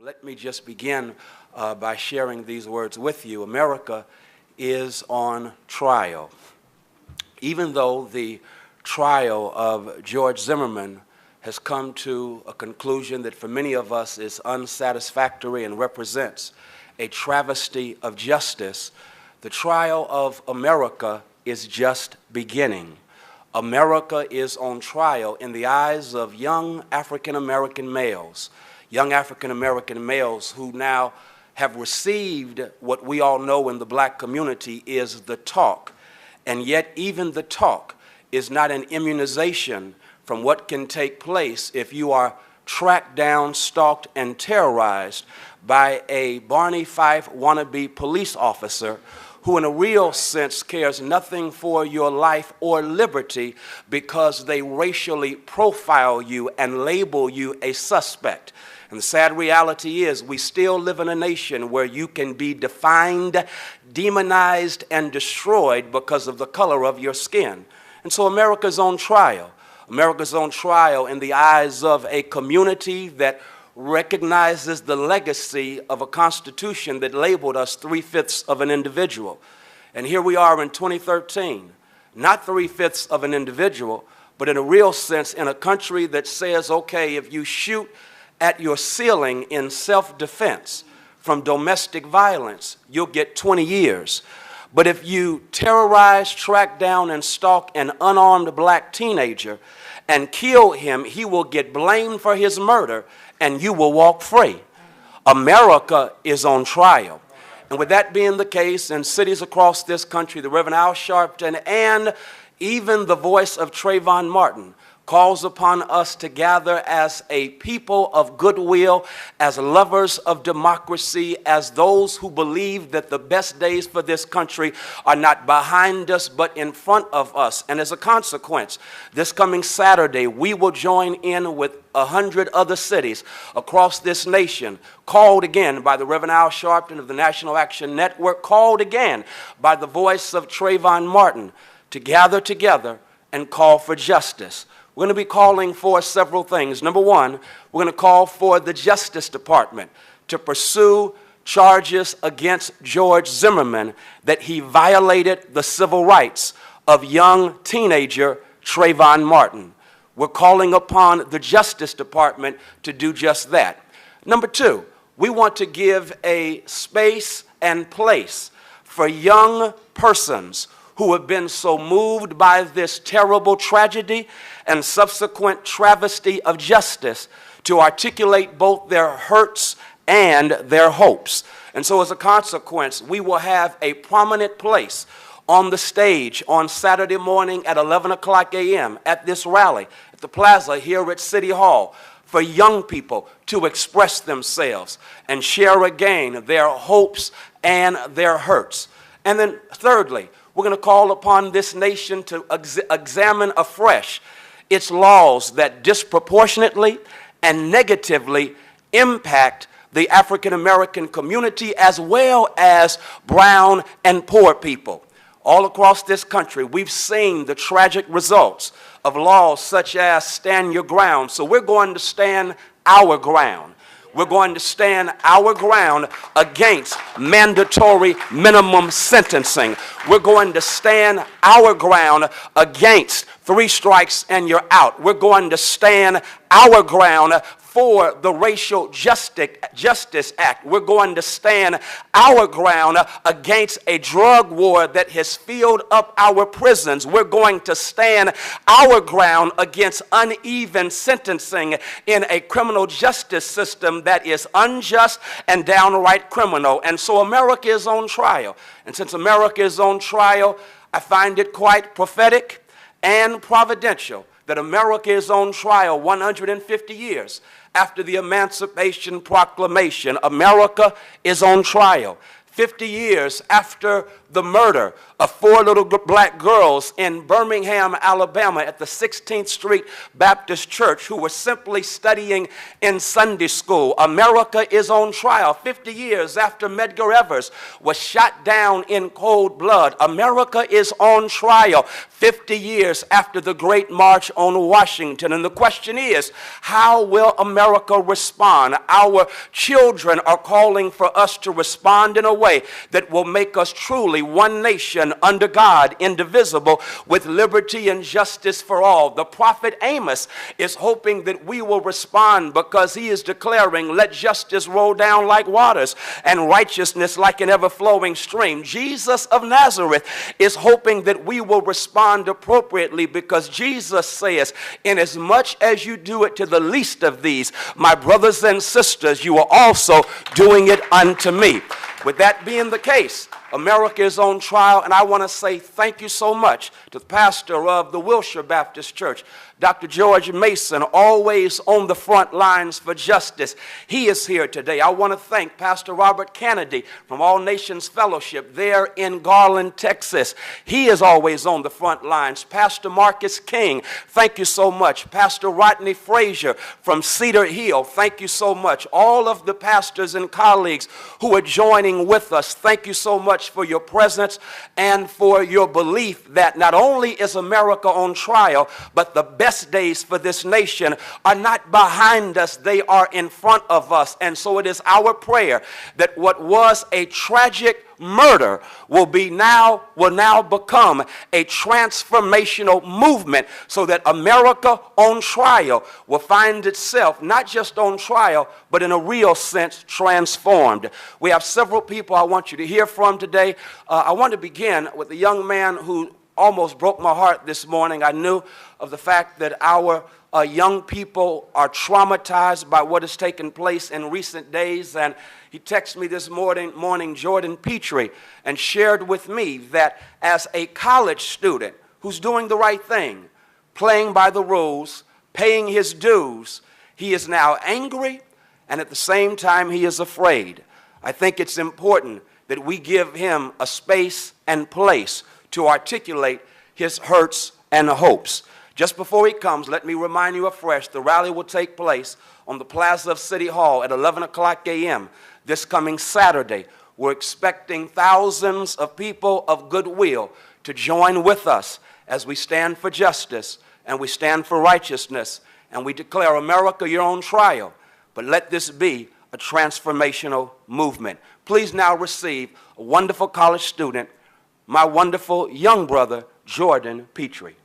Let me just begin by sharing these words with you. America is on trial. Even though the trial of George Zimmerman has come to a conclusion that for many of us is unsatisfactory and represents a travesty of justice, the trial of America is just beginning. America is on trial in the eyes of young African-American males who now have received what we all know in the black community is the talk. And yet even the talk is not an immunization from what can take place if you are tracked down, stalked, and terrorized by a Barney Fife wannabe police officer who in a real sense cares nothing for your life or liberty because they racially profile you and label you a suspect. And the sad reality is we still live in a nation where you can be defined, demonized, and destroyed because of the color of your skin. And so America's on trial. America's on trial in the eyes of a community that recognizes the legacy of a constitution that labeled us 3/5 of an individual. And here we are in 2013, not 3/5 of an individual, but in a real sense in a country that says, okay, if you shoot at your ceiling in self-defense from domestic violence, you'll get 20 years. But if you terrorize, track down, and stalk an unarmed black teenager and kill him, he will get blamed for his murder and you will walk free. America is on trial. And with that being the case, in cities across this country, the Reverend Al Sharpton and even the voice of Trayvon Martin calls upon us to gather as a people of goodwill, as lovers of democracy, as those who believe that the best days for this country are not behind us but in front of us. And as a consequence, this coming Saturday, we will join in with 100 other cities across this nation, called again by the Reverend Al Sharpton of the National Action Network, called again by the voice of Trayvon Martin, to gather together and call for justice. We're going to be calling for several things. Number one, we're going to call for the Justice Department to pursue charges against George Zimmerman that he violated the civil rights of young teenager Trayvon Martin. We're calling upon the Justice Department to do just that. Number two, we want to give a space and place for young persons who have been so moved by this terrible tragedy and subsequent travesty of justice to articulate both their hurts and their hopes. And so as a consequence, we will have a prominent place on the stage on Saturday morning at 11 o'clock a.m. at this rally at the plaza here at City Hall for young people to express themselves and share again their hopes and their hurts. And then thirdly, we're going to call upon this nation to examine afresh its laws that disproportionately and negatively impact the African American community as well as brown and poor people. All across this country, we've seen the tragic results of laws such as Stand Your Ground. So we're going to stand our ground. We're going to stand our ground against mandatory minimum sentencing. We're going to stand our ground against 3 strikes and you're out. We're going to stand our ground for the Racial Justice Act. We're going to stand our ground against a drug war that has filled up our prisons. We're going to stand our ground against uneven sentencing in a criminal justice system that is unjust and downright criminal. And so America is on trial. And since America is on trial, I find it quite prophetic and providential that America is on trial 150 years after the Emancipation Proclamation. America is on trial. 50 years after the murder of 4 little black girls in Birmingham, Alabama at the 16th Street Baptist Church who were simply studying in Sunday school. America is on trial. 50 years after Medgar Evers was shot down in cold blood. America is on trial. 50 years after the Great March on Washington. And the question is, how will America respond? Our children are calling for us to respond in a way that will make us truly one nation under God, indivisible, with liberty and justice for all. The prophet Amos is hoping that we will respond because he is declaring, let justice roll down like waters and righteousness like an ever-flowing stream. Jesus of Nazareth is hoping that we will respond appropriately because Jesus says, inasmuch as you do it to the least of these, my brothers and sisters, you are also doing it unto me. With that being the case, America is on trial, and I want to say thank you so much to the pastor of the Wilshire Baptist Church, Dr. George Mason, always on the front lines for justice. He is here today. I want to thank Pastor Robert Kennedy from All Nations Fellowship there in Garland, Texas. He is always on the front lines. Pastor Marcus King, thank you so much. Pastor Rodney Frazier from Cedar Hill, thank you so much. All of the pastors and colleagues who are joining with us, thank you so much for your presence and for your belief that not only is America on trial, but the best days for this nation are not behind us, they are in front of us. And so it is our prayer that what was a tragic murder will now become a transformational movement so that America on trial will find itself not just on trial, but in a real sense transformed. We have several people I want you to hear from today. I want to begin with a young man who almost broke my heart this morning. I knew of the fact that our young people are traumatized by what has taken place in recent days, and he texted me this morning, Jordan Petrie, and shared with me that as a college student who's doing the right thing, playing by the rules, paying his dues, he is now angry, and at the same time he is afraid. I think it's important that we give him a space and place to articulate his hurts and hopes. Just before he comes, let me remind you afresh, the rally will take place on the plaza of City Hall at 11 o'clock a.m. this coming Saturday. We're expecting thousands of people of goodwill to join with us as we stand for justice and we stand for righteousness and we declare, America, you're on trial, but let this be a transformational movement. Please now receive a wonderful college student, my wonderful young brother, Jordan Petrie.